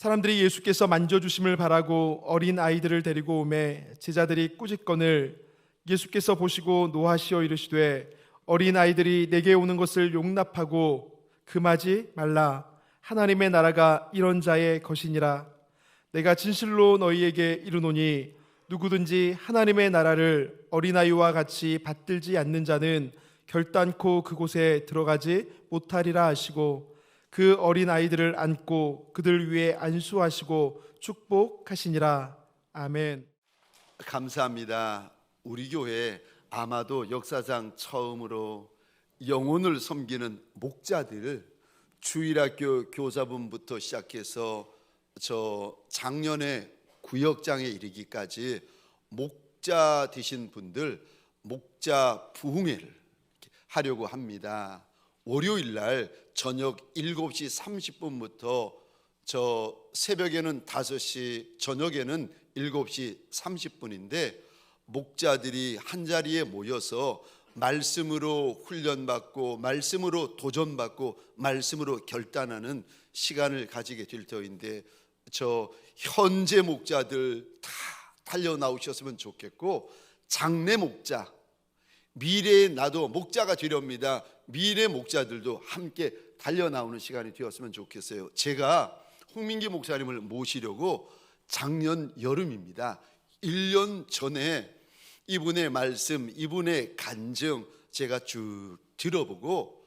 사람들이 예수께서 만져주심을 바라고 어린 아이들을 데리고 오매 제자들이 꾸짖거늘 예수께서 보시고 노하시어 이르시되 어린 아이들이 내게 오는 것을 용납하고 금하지 말라. 하나님의 나라가 이런 자의 것이니라. 내가 진실로 너희에게 이르노니 누구든지 하나님의 나라를 어린아이와 같이 받들지 않는 자는 결단코 그곳에 들어가지 못하리라 하시고 그 어린아이들을 안고 그들 위에 안수하시고 축복하시니라. 아멘. 감사합니다. 우리 교회 아마도 역사상 처음으로 영혼을 섬기는 목자들, 주일학교 교사분부터 시작해서 저 작년에 구역장에 이르기까지 목자 되신 분들 목자 부흥회를 하려고 합니다. 월요일 날 저녁 7시 30분부터 저 새벽에는 5시, 저녁에는 7시 30분인데 목자들이 한자리에 모여서 말씀으로 훈련받고 말씀으로 도전받고 말씀으로 결단하는 시간을 가지게 될 터인데 저 현재 목자들 다 달려 나오셨으면 좋겠고 장래 목자, 미래에 나도 목자가 되렵니다. 미래 목자들도 함께 달려 나오는 시간이 되었으면 좋겠어요. 제가 홍민기 목사님을 모시려고 작년 여름입니다. 1년 전에 이분의 말씀, 이분의 간증 제가 쭉 들어보고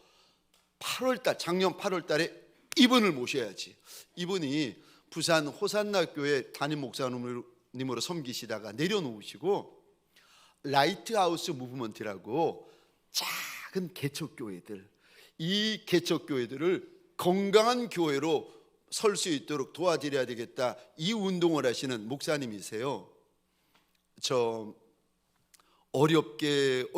8월달, 작년 8월달에 이분을 모셔야지. 이분이 부산 호산나교회 담임 목사님으로 섬기시다가 내려놓으시고 라이트하우스 무브먼트라고 작은 개척교회들, 이 개척교회들을 건강한 교회로 설 수 있도록 도와드려야 되겠다, 이 운동을 하시는 목사님이세요. 저 어렵게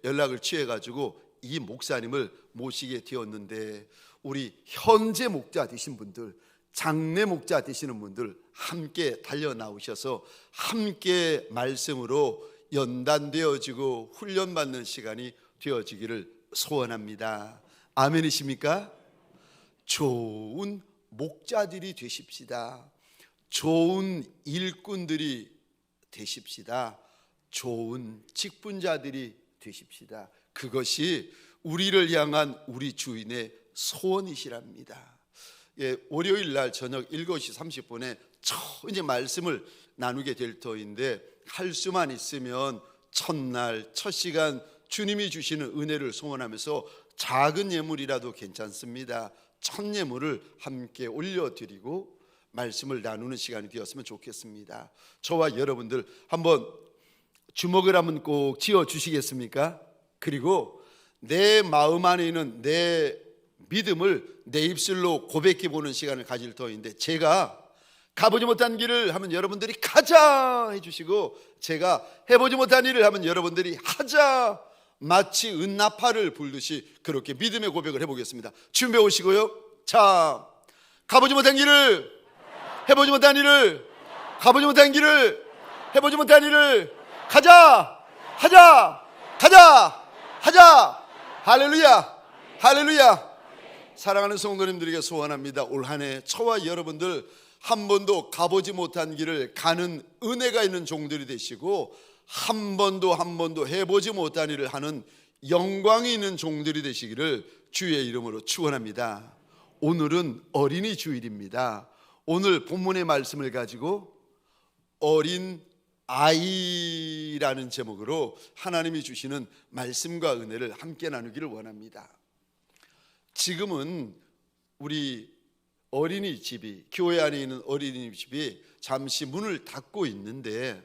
연락을 취해가지고 이 목사님을 모시게 되었는데 우리 현재 목자 되신 분들, 장래 목자 되시는 분들 함께 달려 나오셔서 함께 말씀으로 연단되어지고 훈련받는 시간이 되어지기를 소원합니다. 아멘이십니까? 좋은 목자들이 되십시다. 좋은 일꾼들이 되십시다. 좋은 직분자들이 되십시다. 그것이 우리를 향한 우리 주인의 소원이시랍니다. 예, 월요일 날 저녁 7시 30분에 이제 말씀을 나누게 될 터인데 할 수만 있으면 첫날 첫 시간 주님이 주시는 은혜를 소원하면서 작은 예물이라도 괜찮습니다. 첫 예물을 함께 올려드리고 말씀을 나누는 시간이 되었으면 좋겠습니다. 저와 여러분들 한번 주먹을 한번 꼭 쥐어 주시겠습니까? 그리고 내 마음 안에 있는 내 믿음을 내 입술로 고백해 보는 시간을 가질 터인데 제가 가보지 못한 길을 하면 여러분들이 가자 해주시고 제가 해보지 못한 일을 하면 여러분들이 하자, 마치 은나파를 불듯이 그렇게 믿음의 고백을 해보겠습니다. 준비해 오시고요. 자, 가보지 못한 길을, 해보지 못한 일을, 가보지 못한 길을, 해보지 못한 일을 가자, 하자, 가자, 하자. 할렐루야, 할렐루야. 사랑하는 성도님들에게 소원합니다. 올 한 해 저와 여러분들 한 번도 가보지 못한 길을 가는 은혜가 있는 종들이 되시고 한 번도 해보지 못한 일을 하는 영광이 있는 종들이 되시기를 주의 이름으로 축원합니다. 오늘은 어린이 주일입니다. 오늘 본문의 말씀을 가지고 어린 아이라는 제목으로 하나님이 주시는 말씀과 은혜를 함께 나누기를 원합니다. 지금은 우리 어린이집이, 교회 안에 있는 어린이집이 잠시 문을 닫고 있는데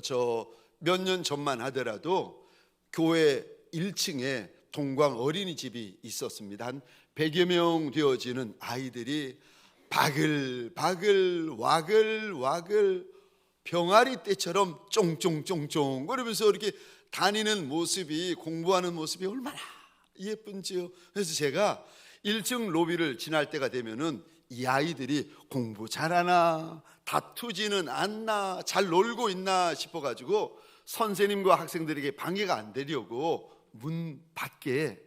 저 몇 년 전만 하더라도 교회 1층에 동광 어린이집이 있었습니다. 한 100여 명 되어지는 아이들이 바글바글 와글와글 병아리 떼처럼 쫑쫑쫑쫑 그러면서 이렇게 다니는 모습이, 공부하는 모습이 얼마나 예쁜지요. 그래서 제가 1층 로비를 지날 때가 되면은 이 아이들이 공부 잘하나, 다투지는 않나, 잘 놀고 있나 싶어가지고 선생님과 학생들에게 방해가 안 되려고 문 밖에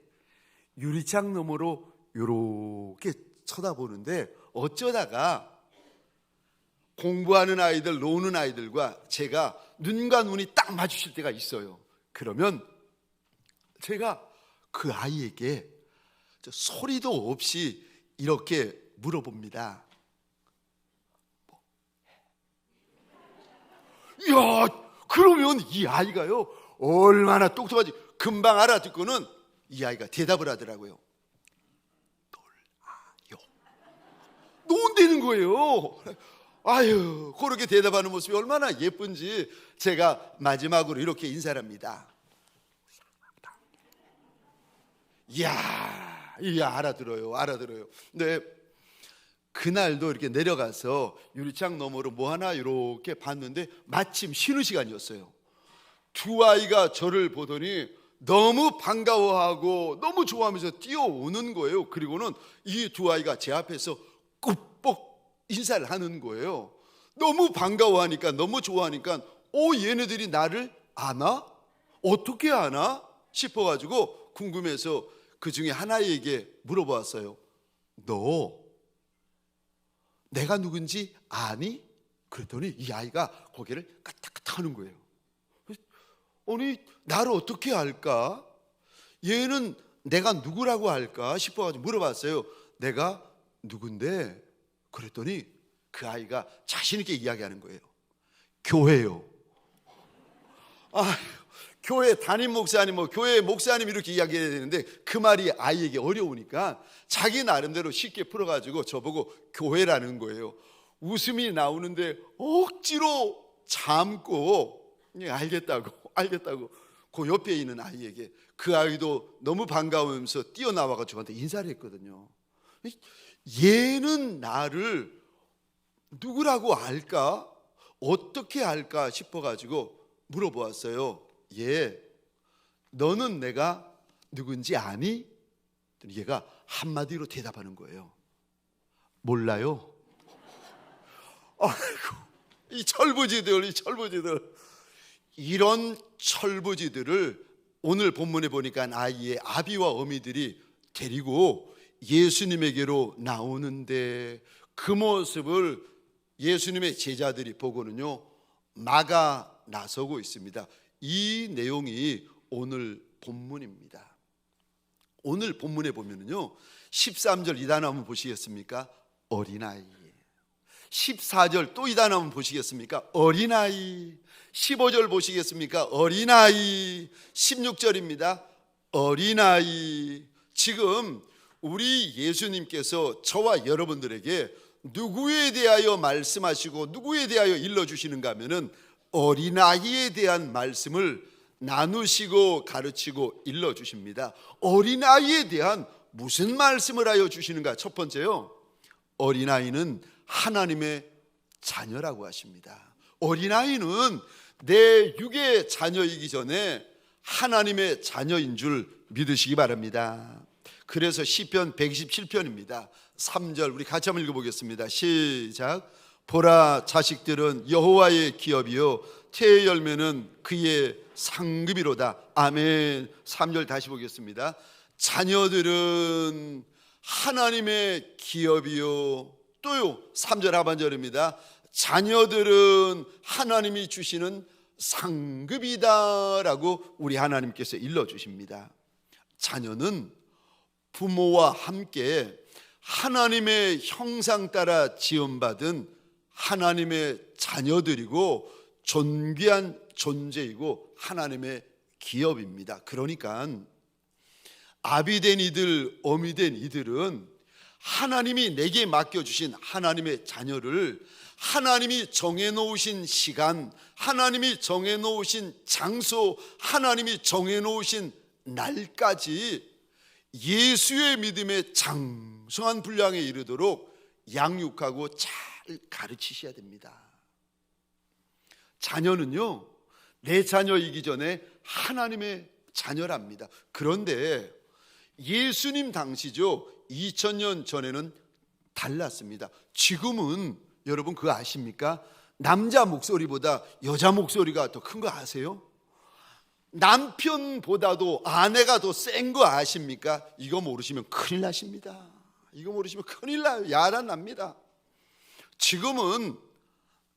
유리창 너머로 이렇게 쳐다보는데 어쩌다가 공부하는 아이들, 노는 아이들과 제가 눈과 눈이 딱 마주칠 때가 있어요. 그러면 제가 그 아이에게 소리도 없이 이렇게 물어봅니다. 이야, 그러면 이 아이가요 얼마나 똑똑하지. 금방 알아듣고는 이 아이가 대답을 하더라고요. 놀아요. 논다는 거예요. 아유, 그렇게 대답하는 모습이 얼마나 예쁜지 제가 마지막으로 이렇게 인사를 합니다. 이야, 알아들어요. 근데 그날도 이렇게 내려가서 유리창 너머로 뭐 하나 이렇게 봤는데 마침 쉬는 시간이었어요. 두 아이가 저를 보더니 너무 반가워하고 너무 좋아하면서 뛰어오는 거예요. 그리고는 이 두 아이가 제 앞에서 꾹뻑 인사를 하는 거예요. 너무 반가워하니까, 너무 좋아하니까 얘네들이 나를 아나? 어떻게 아나? 싶어가지고 궁금해서 그 중에 하나에게 물어보았어요. 너 내가 누군지 아니? 그랬더니 이 아이가 고개를 까딱까딱 하는 거예요. 아니, 나를 어떻게 알까? 얘는 내가 누구라고 알까 싶어가지고 물어봤어요. 내가 누군데? 그랬더니 그 아이가 자신 있게 이야기하는 거예요. 교회요. 교회 담임 목사님, 교회 목사님 이렇게 이야기해야 되는데 그 말이 아이에게 어려우니까 자기 나름대로 쉽게 풀어가지고 저보고 교회라는 거예요. 웃음이 나오는데 억지로 참고 알겠다고 그 옆에 있는 아이에게, 그 아이도 너무 반가우면서 뛰어나와가지고 저한테 인사를 했거든요. 얘는 나를 누구라고 알까? 어떻게 알까 싶어가지고 물어보았어요. 너는 내가 누군지 아니? 얘가 한마디로 대답하는 거예요. 몰라요. 아이고, 이 철부지들 이런 철부지들을 오늘 본문에 보니까 아이의 아비와 어미들이 데리고 예수님에게로 나오는데 그 모습을 예수님의 제자들이 보고는요 막아 나서고 있습니다. 이 내용이 오늘 본문입니다. 오늘 본문에 보면은요 13절 이 단어 한번 보시겠습니까? 어린아이. 14절 또 이 단어 한번 보시겠습니까? 어린아이. 15절 보시겠습니까? 어린아이. 16절입니다. 어린아이. 지금 우리 예수님께서 저와 여러분들에게 누구에 대하여 말씀하시고 누구에 대하여 일러주시는가 하면은 어린아이에 대한 말씀을 나누시고 가르치고 일러주십니다. 어린아이에 대한 무슨 말씀을 하여 주시는가? 첫 번째요, 어린아이는 하나님의 자녀라고 하십니다. 어린아이는 내 육의 자녀이기 전에 하나님의 자녀인 줄 믿으시기 바랍니다. 그래서 시편 127편입니다 3절 우리 같이 한번 읽어보겠습니다. 시작. 보라, 자식들은 여호와의 기업이요 태의 열매는 그의 상급이로다. 아멘. 3절 다시 보겠습니다. 자녀들은 하나님의 기업이요, 또요 3절 하반절입니다. 자녀들은 하나님이 주시는 상급이다라고 우리 하나님께서 일러주십니다. 자녀는 부모와 함께 하나님의 형상 따라 지음받은 하나님의 자녀들이고 존귀한 존재이고 하나님의 기업입니다. 그러니까 아비된 이들, 어미된 이들은 하나님이 내게 맡겨주신 하나님의 자녀를 하나님이 정해놓으신 시간, 하나님이 정해놓으신 장소, 하나님이 정해놓으신 날까지 예수의 믿음의 장성한 분량에 이르도록 양육하고 잘 가르치셔야 됩니다. 자녀는요, 내 자녀이기 전에 하나님의 자녀랍니다. 그런데 예수님 당시죠, 2000년 전에는 달랐습니다. 지금은 여러분 그거 아십니까? 남자 목소리보다 여자 목소리가 더 큰 거 아세요? 남편보다도 아내가 더 센 거 아십니까? 이거 모르시면 큰일 나십니다. 이거 모르시면 큰일 나요. 야단 납니다. 지금은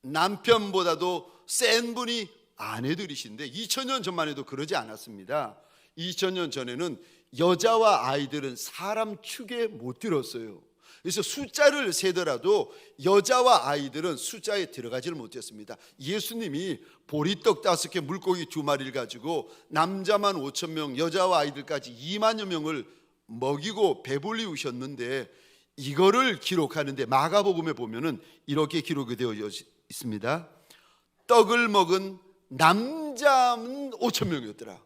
남편보다도 센 분이 아내들이신데 2000년 전만 해도 그러지 않았습니다. 2000년 전에는 여자와 아이들은 사람 축에 못 들었어요. 그래서 숫자를 세더라도 여자와 아이들은 숫자에 들어가지를 못했습니다. 예수님이 보리떡 5개 물고기 2마리를 가지고 남자만 5,000명, 여자와 아이들까지 2만여 명을 먹이고 배불리우셨는데, 이거를 기록하는데 마가복음에 보면은 이렇게 기록이 되어 있습니다. 떡을 먹은 남자는 5,000명이었더라.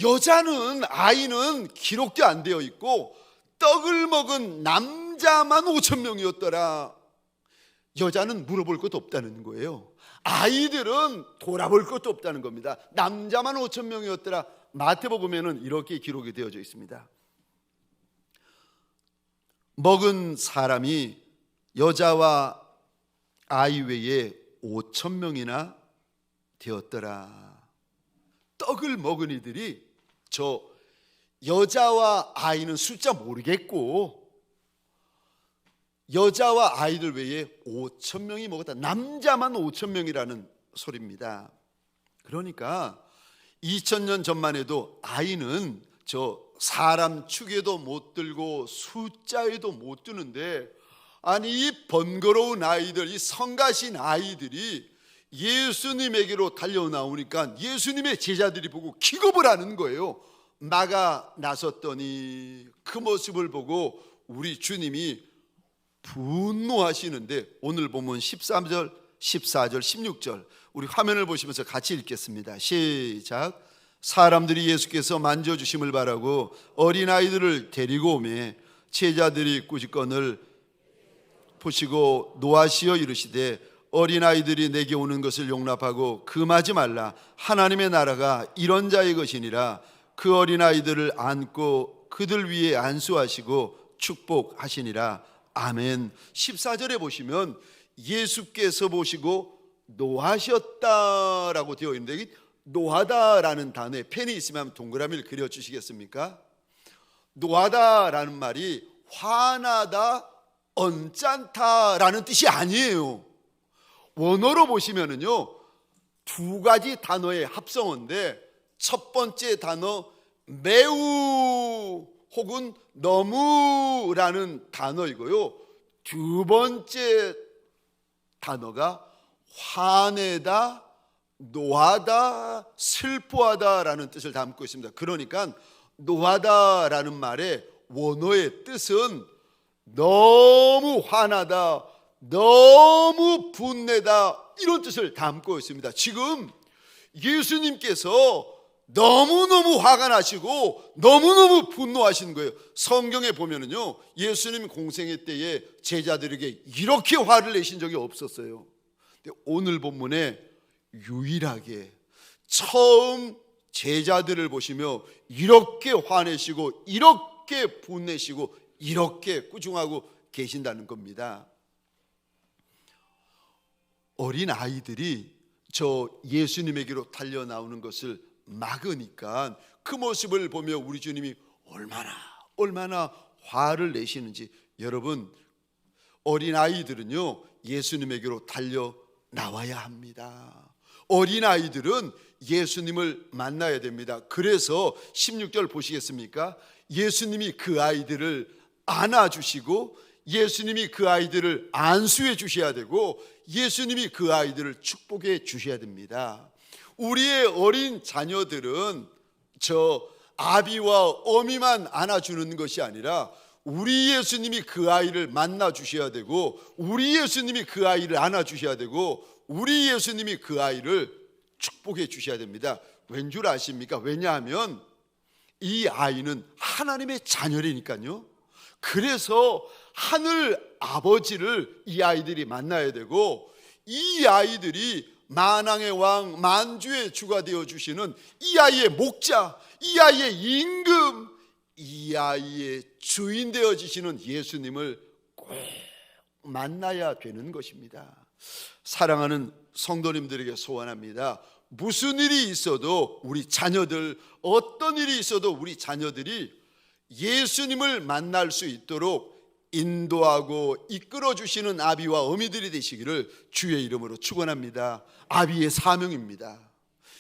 여자는, 아이는 기록도 안 되어 있고 떡을 먹은 남자만 5,000명이었더라. 여자는 물어볼 것도 없다는 거예요. 아이들은 돌아볼 것도 없다는 겁니다. 남자만 5,000명이었더라. 마태복음에는 이렇게 기록이 되어져 있습니다. 먹은 사람이 여자와 아이 외에 5,000명이나 되었더라. 떡을 먹은 이들이, 저 여자와 아이는 숫자 모르겠고 여자와 아이들 외에 5,000명이 먹었다. 남자만 5,000명이라는 소리입니다. 그러니까 2000년 전만 해도 아이는 저 사람 축에도 못 들고 숫자에도 못 드는데, 아니 이 번거로운 아이들, 이 성가신 아이들이 예수님에게로 달려 나오니까 예수님의 제자들이 보고 기겁을 하는 거예요. 막아 나섰더니 그 모습을 보고 우리 주님이 분노하시는데, 오늘 보면 13절, 14절, 16절 우리 화면을 보시면서 같이 읽겠습니다. 시작. 사람들이 예수께서 만져주심을 바라고 어린아이들을 데리고 오매 제자들이 꾸짖건을 보시고 노하시어 이르시되, 어린아이들이 내게 오는 것을 용납하고 금하지 말라. 하나님의 나라가 이런 자의 것이니라. 그 어린아이들을 안고 그들 위에 안수하시고 축복하시니라. 아멘. 14절에 보시면 예수께서 보시고 노하셨다라고 되어 있는데, 노하다라는 단어에 펜이 있으면 동그라미를 그려주시겠습니까? 노하다라는 말이 화나다, 언짢다라는 뜻이 아니에요. 원어로 보시면은요, 두 가지 단어의 합성어인데, 첫 번째 단어 매우 혹은 너무라는 단어이고요, 두 번째 단어가 화내다, 노하다, 슬퍼하다라는 뜻을 담고 있습니다. 그러니까 노하다라는 말의 원어의 뜻은 너무 화나다, 너무 분내다, 이런 뜻을 담고 있습니다. 지금 예수님께서 너무너무 화가 나시고 너무너무 분노하신 거예요. 성경에 보면은요, 예수님 공생애 때에 제자들에게 이렇게 화를 내신 적이 없었어요. 근데 오늘 본문에 유일하게 처음 제자들을 보시며 이렇게 화내시고 이렇게 분내시고 이렇게 꾸중하고 계신다는 겁니다. 어린 아이들이 저 예수님에게로 달려 나오는 것을 막으니까 그 모습을 보며 우리 주님이 얼마나 화를 내시는지. 여러분, 어린 아이들은요, 예수님에게로 달려 나와야 합니다. 어린 아이들은 예수님을 만나야 됩니다. 그래서 16절 보시겠습니까? 예수님이 그 아이들을 안아주시고 예수님이 그 아이들을 안수해 주셔야 되고 예수님이 그 아이들을 축복해 주셔야 됩니다. 우리의 어린 자녀들은 저 아비와 어미만 안아주는 것이 아니라 우리 예수님이 그 아이를 만나 주셔야 되고 우리 예수님이 그 아이를 안아주셔야 되고 우리 예수님이 그 아이를 축복해 주셔야 됩니다. 왠 줄 아십니까? 왜냐하면 이 아이는 하나님의 자녀라니까요. 그래서 하늘 아버지를 이 아이들이 만나야 되고 이 아이들이 만왕의 왕 만주의 주가 되어주시는 이 아이의 목자, 이 아이의 임금, 이 아이의 주인 되어주시는 예수님을 꼭 만나야 되는 것입니다. 사랑하는 성도님들에게 소원합니다. 무슨 일이 있어도 우리 자녀들, 어떤 일이 있어도 우리 자녀들이 예수님을 만날 수 있도록 인도하고 이끌어 주시는 아비와 어미들이 되시기를 주의 이름으로 축원합니다. 아비의 사명입니다.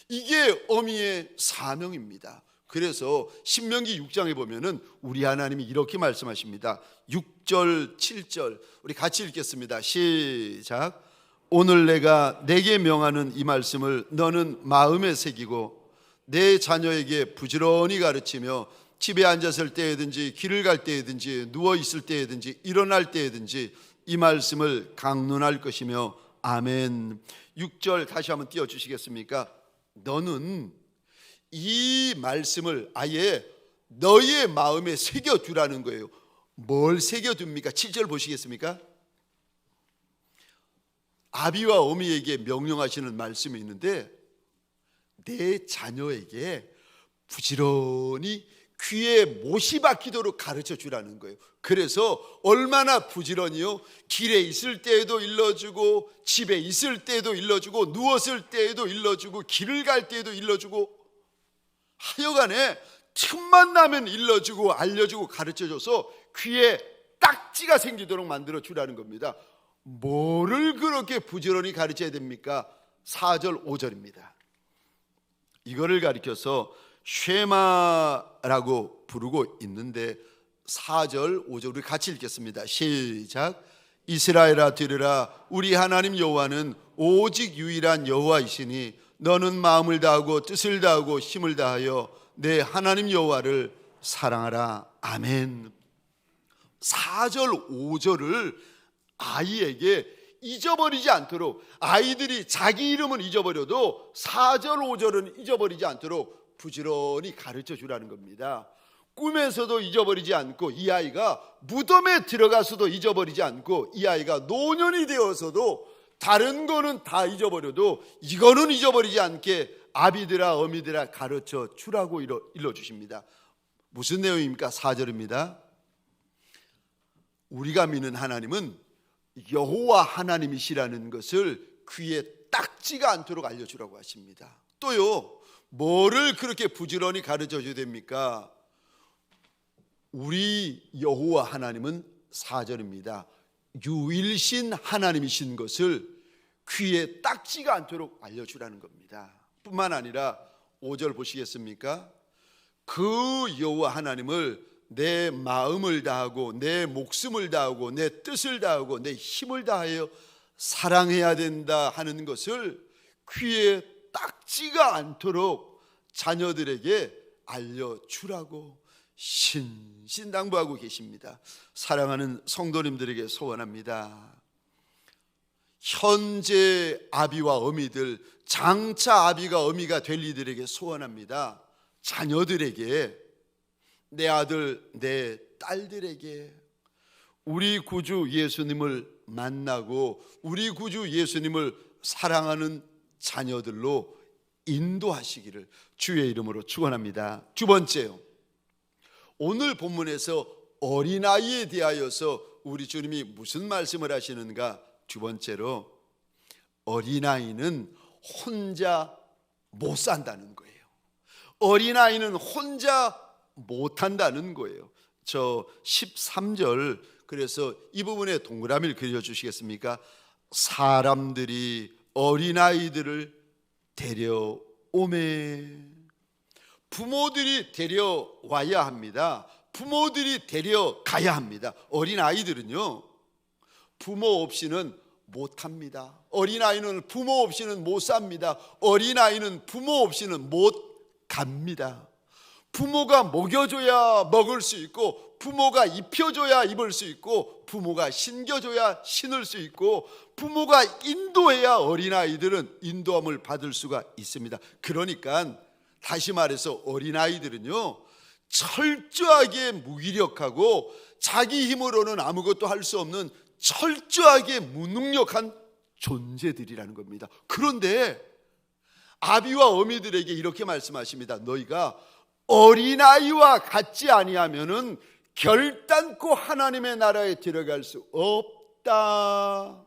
이게 어미의 사명입니다. 그래서 신명기 6장에 보면은 우리 하나님이 이렇게 말씀하십니다. 6절 7절 우리 같이 읽겠습니다. 시작. 오늘 내가 내게 명하는 이 말씀을 너는 마음에 새기고 내 자녀에게 부지런히 가르치며 집에 앉았을 때에든지 길을 갈 때에든지 누워 있을 때에든지 일어날 때에든지 이 말씀을 강론할 것이며 아멘. 6절 다시 한번 띄워주시겠습니까? 너는 이 말씀을 아예 너의 마음에 새겨두라는 거예요. 뭘 새겨둡니까? 7절 보시겠습니까? 아비와 어미에게 명령하시는 말씀이 있는데 내 자녀에게 부지런히 귀에 못이 박히도록 가르쳐 주라는 거예요. 그래서 얼마나 부지런히요? 길에 있을 때에도 일러주고 집에 있을 때에도 일러주고 누웠을 때에도 일러주고 길을 갈 때에도 일러주고 하여간에 틈만 나면 일러주고 알려주고 가르쳐줘서 귀에 딱지가 생기도록 만들어 주라는 겁니다. 뭐를 그렇게 부지런히 가르쳐야 됩니까? 4절 5절입니다. 이거를 가리켜서 쉐마라고 부르고 있는데 4절 5절 우리 같이 읽겠습니다. 시작. 이스라엘아 들으라. 우리 하나님 여호와는 오직 유일한 여호와이시니 너는 마음을 다하고 뜻을 다하고 힘을 다하여 내 하나님 여호와를 사랑하라. 아멘. 4절 5절을 아이에게 잊어버리지 않도록, 아이들이 자기 이름은 잊어버려도 4절 5절은 잊어버리지 않도록 부지런히 가르쳐 주라는 겁니다. 꿈에서도 잊어버리지 않고, 이 아이가 무덤에 들어가서도 잊어버리지 않고, 이 아이가 노년이 되어서도 다른 거는 다 잊어버려도 이거는 잊어버리지 않게 아비들아 어미들아 가르쳐 주라고 일러주십니다. 무슨 내용입니까? 4절입니다. 우리가 믿는 하나님은 여호와 하나님이시라는 것을 귀에 딱지가 않도록 알려주라고 하십니다. 또요, 뭐를 그렇게 부지런히 가르쳐줘야 됩니까? 우리 여호와 하나님은 4절입니다. 유일신 하나님이신 것을 귀에 딱지가 않도록 알려주라는 겁니다. 뿐만 아니라 5절 보시겠습니까? 그 여호와 하나님을 내 마음을 다하고 내 목숨을 다하고 내 뜻을 다하고 내 힘을 다하여 사랑해야 된다 하는 것을 귀에 딱지가 않도록 자녀들에게 알려주라고 신신당부하고 계십니다. 사랑하는 성도님들에게 소원합니다. 현재 아비와 어미들, 장차 아비가 어미가 될 이들에게 소원합니다. 자녀들에게, 내 아들, 내 딸들에게 우리 구주 예수님을 만나고 우리 구주 예수님을 사랑하는 자녀들로 인도하시기를 주의 이름으로 축원합니다. 두 번째요, 오늘 본문에서 어린아이에 대하여서 우리 주님이 무슨 말씀을 하시는가? 두 번째로, 어린아이는 혼자 못 산다는 거예요. 어린아이는 혼자 못한다는 거예요. 저 13절, 그래서 이 부분에 동그라미를 그려주시겠습니까? 사람들이 어린아이들을 데려오매. 부모들이 데려와야 합니다. 부모들이 데려가야 합니다. 어린아이들은요, 부모 없이는 못합니다. 어린아이는 부모 없이는 못 삽니다. 어린아이는 부모 없이는 못 갑니다. 부모가 먹여줘야 먹을 수 있고, 부모가 입혀줘야 입을 수 있고, 부모가 신겨줘야 신을 수 있고, 부모가 인도해야 어린아이들은 인도함을 받을 수가 있습니다. 그러니까 다시 말해서 어린아이들은요, 철저하게 무기력하고 자기 힘으로는 아무것도 할 수 없는 철저하게 무능력한 존재들이라는 겁니다. 그런데 아비와 어미들에게 이렇게 말씀하십니다. 너희가 어린아이와 같지 아니하면은 결단코 하나님의 나라에 들어갈 수 없다.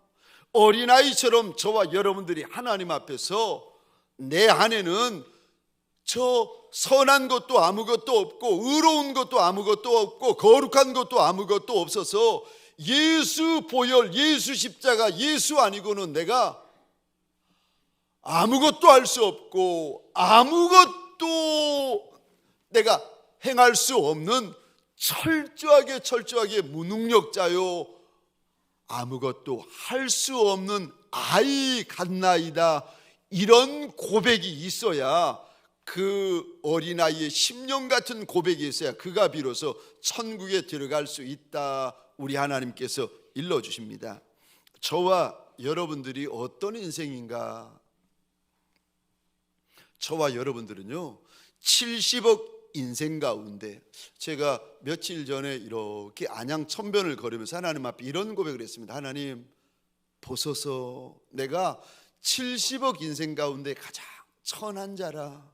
어린아이처럼 저와 여러분들이 하나님 앞에서 내 안에는 저 선한 것도 아무것도 없고 의로운 것도 아무것도 없고 거룩한 것도 아무것도 없어서 예수 보혈, 예수 십자가, 예수 아니고는 내가 아무것도 할 수 없고 아무것도 내가 행할 수 없는 철저하게 무능력자요, 아무것도 할 수 없는 아이 같나이다, 이런 고백이 있어야, 그 어린아이의 심령 같은 고백이 있어야 그가 비로소 천국에 들어갈 수 있다, 우리 하나님께서 일러주십니다. 저와 여러분들이 어떤 인생인가? 저와 여러분들은요 70억 인생 가운데, 제가 며칠 전에 이렇게 안양 천변을 걸으면서 하나님 앞에 이런 고백을 했습니다. 하나님 보소서, 내가 70억 인생 가운데 가장 천한 자라,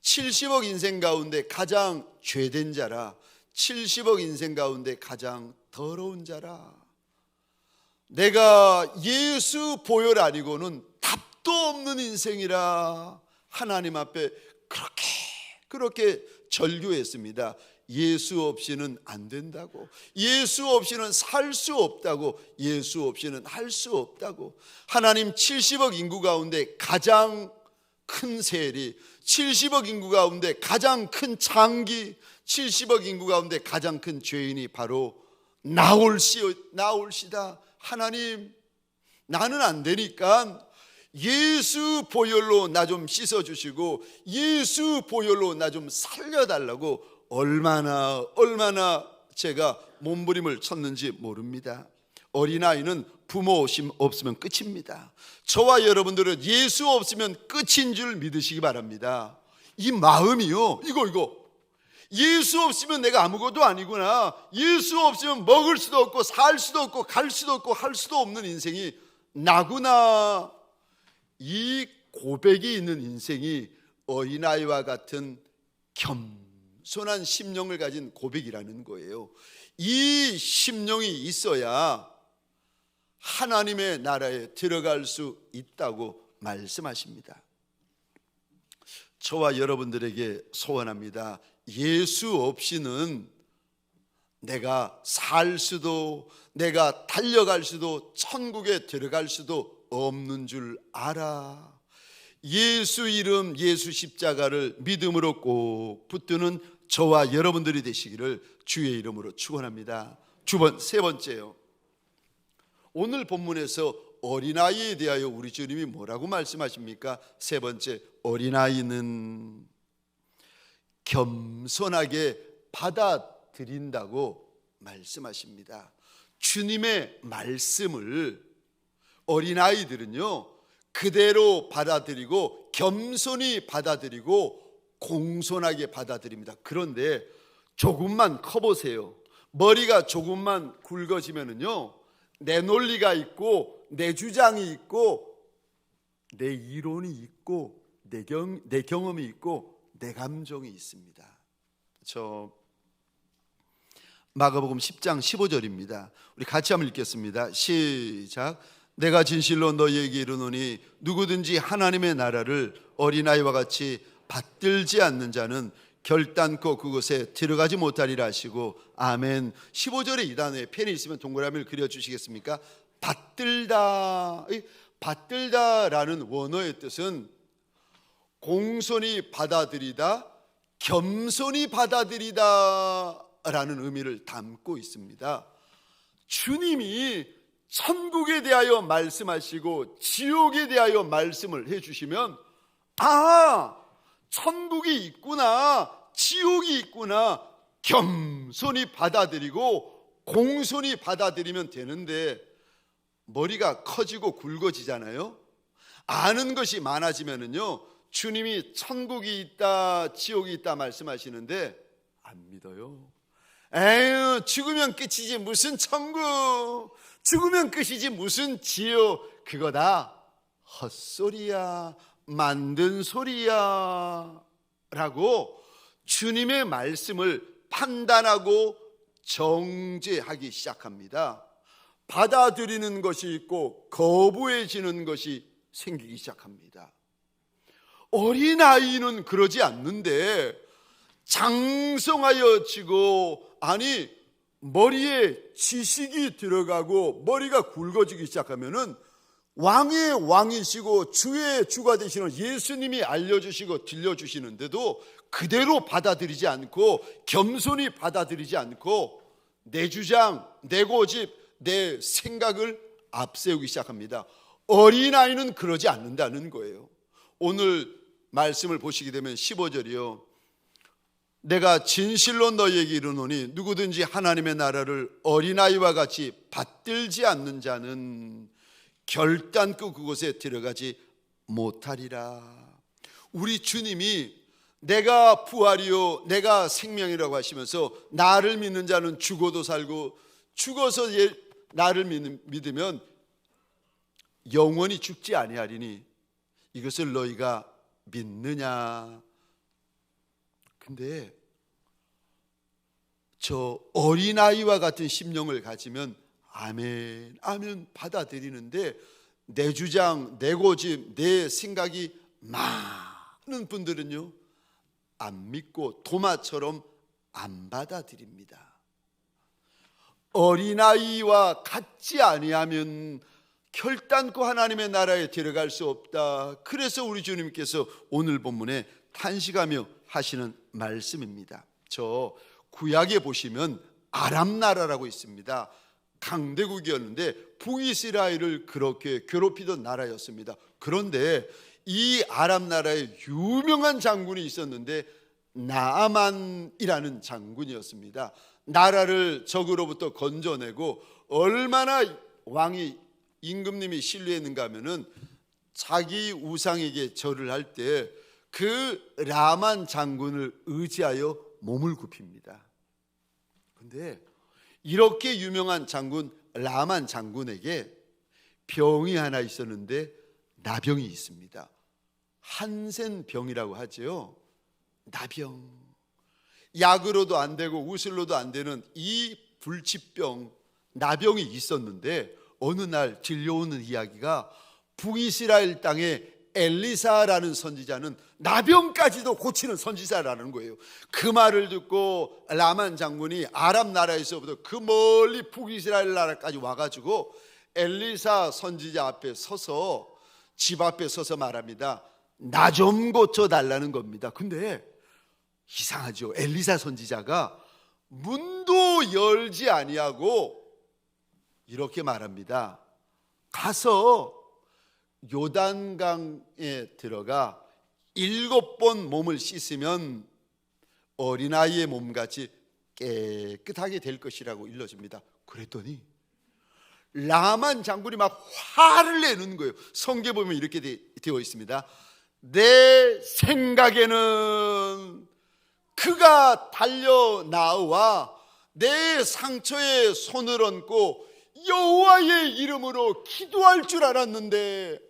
70억 인생 가운데 가장 죄된 자라, 70억 인생 가운데 가장 더러운 자라. 내가 예수 보혈 아니고는 답도 없는 인생이라 하나님 앞에 그렇게 절규했습니다. 예수 없이는 안 된다고, 예수 없이는 살 수 없다고, 예수 없이는 할 수 없다고. 하나님, 70억 인구 가운데 가장 큰 세리, 70억 인구 가운데 가장 큰 창기, 70억 인구 가운데 가장 큰 죄인이 바로 나올시다. 하나님, 나는 안 되니까 예수 보혈로 나 좀 씻어주시고 예수 보혈로 나 좀 살려달라고 얼마나 제가 몸부림을 쳤는지 모릅니다. 어린아이는 부모 없으면 끝입니다. 저와 여러분들은 예수 없으면 끝인 줄 믿으시기 바랍니다. 이 마음이요, 이거 예수 없으면 내가 아무것도 아니구나, 예수 없으면 먹을 수도 없고 살 수도 없고 갈 수도 없고 할 수도 없는 인생이 나구나, 이 고백이 있는 인생이 어린아이와 같은 겸손한 심령을 가진 고백이라는 거예요. 이 심령이 있어야 하나님의 나라에 들어갈 수 있다고 말씀하십니다. 저와 여러분들에게 소원합니다. 예수 없이는 내가 살 수도, 내가 달려갈 수도, 천국에 들어갈 수도 없는 줄 알아. 예수 이름, 예수 십자가를 믿음으로 꼭 붙드는 저와 여러분들이 되시기를 주의 이름으로 축원합니다. 세 번째요, 오늘 본문에서 어린아이에 대하여 우리 주님이 뭐라고 말씀하십니까? 세 번째, 어린아이는 겸손하게 받아들인다고 말씀하십니다. 주님의 말씀을 어린아이들은요 그대로 받아들이고 겸손히 받아들이고 공손하게 받아들입니다. 그런데 조금만 커보세요. 머리가 조금만 굵어지면은요 내 논리가 있고 내 주장이 있고 내 이론이 있고 내 경험이 있고 내 감정이 있습니다. 저 마가복음 10장 15절입니다. 우리 같이 한번 읽겠습니다. 시작. 내가 진실로 너희에게 이르노니 누구든지 하나님의 나라를 어린아이와 같이 받들지 않는 자는 결단코 그곳에 들어가지 못하리라 하시고, 아멘. 15절에 이 단어에 펜이 있으면 동그라미를 그려주시겠습니까? 받들다. 받들다라는 원어의 뜻은 공손히 받아들이다, 겸손히 받아들이다 라는 의미를 담고 있습니다. 주님이 천국에 대하여 말씀하시고 지옥에 대하여 말씀을 해주시면, 아, 천국이 있구나, 지옥이 있구나, 겸손히 받아들이고 공손히 받아들이면 되는데, 머리가 커지고 굵어지잖아요. 아는 것이 많아지면은요 주님이 천국이 있다 지옥이 있다 말씀하시는데 안 믿어요. 에휴, 죽으면 끝이지 무슨 천국, 죽으면 끝이지 무슨 지옥, 그거 다 헛소리야, 만든 소리야 라고 주님의 말씀을 판단하고 정죄하기 시작합니다. 받아들이는 것이 있고 거부해지는 것이 생기기 시작합니다. 어린아이는 그러지 않는데 장성하여 지고, 아니 머리에 지식이 들어가고 머리가 굵어지기 시작하면은 왕의 왕이시고 주의 주가 되시는 예수님이 알려주시고 들려주시는데도 그대로 받아들이지 않고, 겸손히 받아들이지 않고 내 주장, 내 고집, 내 생각을 앞세우기 시작합니다. 어린아이는 그러지 않는다는 거예요. 오늘 말씀을 보시게 되면 15절이요. 내가 진실로 너희에게 이르노니 누구든지 하나님의 나라를 어린아이와 같이 받들지 않는 자는 결단코 그곳에 들어가지 못하리라. 우리 주님이 내가 부활이요 내가 생명이라고 하시면서 나를 믿는 자는 죽어도 살고 죽어서 나를 믿으면 영원히 죽지 아니하리니 이것을 너희가 믿느냐. 근데 저 어린아이와 같은 심령을 가지면 아멘 아멘 받아들이는데, 내 주장, 내 고집, 내 생각이 많은 분들은요 안 믿고 도마처럼 안 받아들입니다. 어린아이와 같지 아니하면 결단코 하나님의 나라에 들어갈 수 없다. 그래서 우리 주님께서 오늘 본문에 탄식하며 하시는 말씀입니다. 저 구약에 보시면 아람 나라라고 있습니다. 강대국이었는데 북이스라엘을 그렇게 괴롭히던 나라였습니다. 그런데 이 아람 나라에 유명한 장군이 있었는데 나아만이라는 장군이었습니다. 나라를 적으로부터 건져내고, 얼마나 왕이 임금님이 신뢰했는가 하면은 자기 우상에게 절을 할 때 그 라만 장군을 의지하여 몸을 굽힙니다. 근데 이렇게 유명한 장군 라만 장군에게 병이 하나 있었는데 나병이 있습니다. 한센병이라고 하죠. 나병. 약으로도 안 되고 우슬로도 안 되는 이 불치병, 나병이 있었는데 어느 날 들려오는 이야기가 북이스라엘 땅에 엘리사라는 선지자는 나병까지도 고치는 선지자라는 거예요. 그 말을 듣고 라만 장군이 아람 나라에서부터 그 멀리 북이스라엘 나라까지 와가지고 엘리사 선지자 앞에 서서, 집 앞에 서서 말합니다. 나 좀 고쳐달라는 겁니다. 근데 이상하죠. 엘리사 선지자가 문도 열지 아니하고 이렇게 말합니다. 가서 요단강에 들어가 7번 몸을 씻으면 어린아이의 몸같이 깨끗하게 될 것이라고 일러줍니다. 그랬더니 라만 장군이 막 화를 내는 거예요. 성경에 보면 이렇게 되어 있습니다. 내 생각에는 그가 달려 나와 내 상처에 손을 얹고 여호와의 이름으로 기도할 줄 알았는데,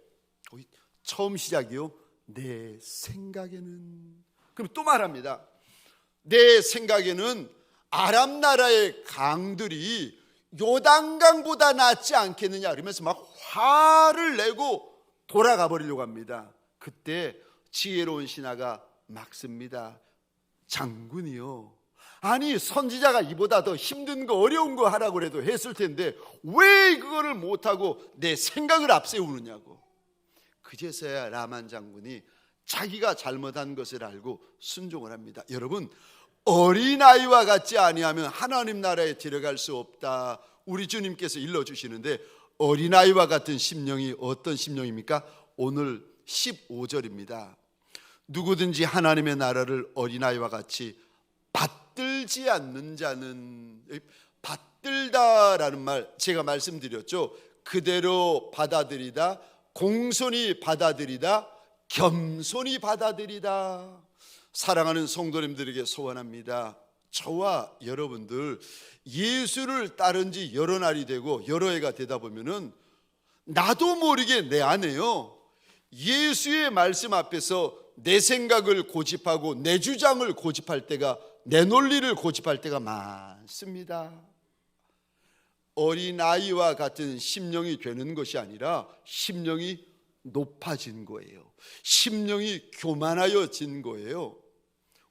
처음 시작이요. 내 생각에는. 그럼 또 말합니다. 내 생각에는 아람 나라의 강들이 요단강보다 낫지 않겠느냐 그러면서 막 화를 내고 돌아가 버리려고 합니다. 그때 지혜로운 신하가 막습니다. 장군이요, 아니 선지자가 이보다 더 힘든 거 어려운 거 하라고 해도 했을 텐데 왜 그거를 못하고 내 생각을 앞세우느냐고. 그제서야 라만 장군이 자기가 잘못한 것을 알고 순종을 합니다. 여러분, 어린아이와 같지 아니하면 하나님 나라에 들어갈 수 없다. 우리 주님께서 일러주시는데, 어린아이와 같은 심령이 어떤 심령입니까? 오늘 15절입니다. 누구든지 하나님의 나라를 어린아이와 같이 받들지 않는 자는, 받들다라는 말 제가 말씀드렸죠. 그대로 받아들이다, 공손히 받아들이다, 겸손히 받아들이다. 사랑하는 성도님들에게 소원합니다. 저와 여러분들 예수를 따른 지 여러 날이 되고 여러 해가 되다 보면은 나도 모르게 내 안에요, 예수의 말씀 앞에서 내 생각을 고집하고 내 주장을 고집할 때가, 내 논리를 고집할 때가 많습니다. 어린아이와 같은 심령이 되는 것이 아니라 심령이 높아진 거예요. 심령이 교만하여진 거예요.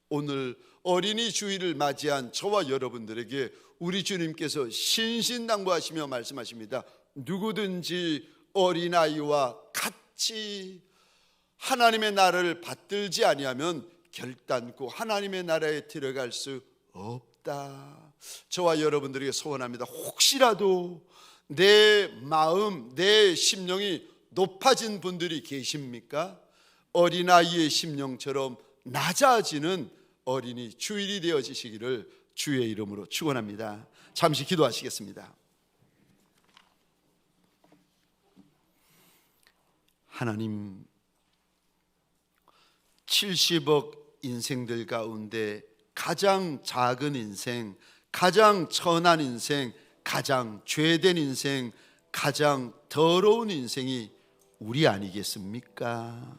오늘 어린이 주일을 맞이한 저와 여러분들에게 우리 주님께서 신신당부하시며 말씀하십니다. 누구든지 어린아이와 같이 하나님의 나라를 받들지 아니하면 결단코 하나님의 나라에 들어갈 수 없다. 저와 여러분들에게 소원합니다. 혹시라도 내 마음, 내 심령이 높아진 분들이 계십니까? 어린아이의 심령처럼 낮아지는 어린이 주일이 되어지시기를 주의 이름으로 축원합니다. 잠시 기도하시겠습니다. 하나님, 70억 인생들 가운데 가장 작은 인생, 가장 천한 인생, 가장 죄된 인생, 가장 더러운 인생이 우리 아니겠습니까?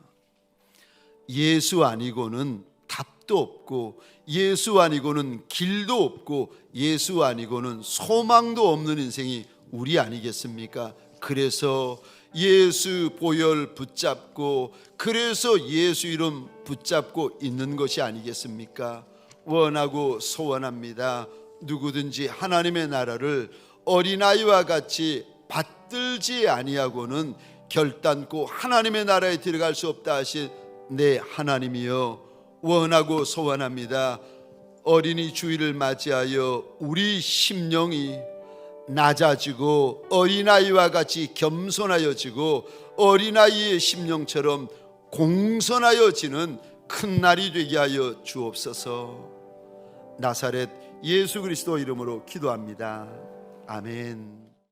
예수 아니고는 답도 없고, 예수 아니고는 길도 없고, 예수 아니고는 소망도 없는 인생이 우리 아니겠습니까? 그래서 예수 보혈 붙잡고, 그래서 예수 이름 붙잡고 있는 것이 아니겠습니까? 원하고 소원합니다. 누구든지 하나님의 나라를 어린아이와 같이 받들지 아니하고는 결단코 하나님의 나라에 들어갈 수 없다 하신 내 하나님이여, 원하고 소원합니다. 어린이 주일을 맞이하여 우리 심령이 낮아지고 어린아이와 같이 겸손하여지고 어린아이의 심령처럼 공손하여지는 큰 날이 되게 하여 주옵소서. 나사렛 예수 그리스도 이름으로 기도합니다. 아멘.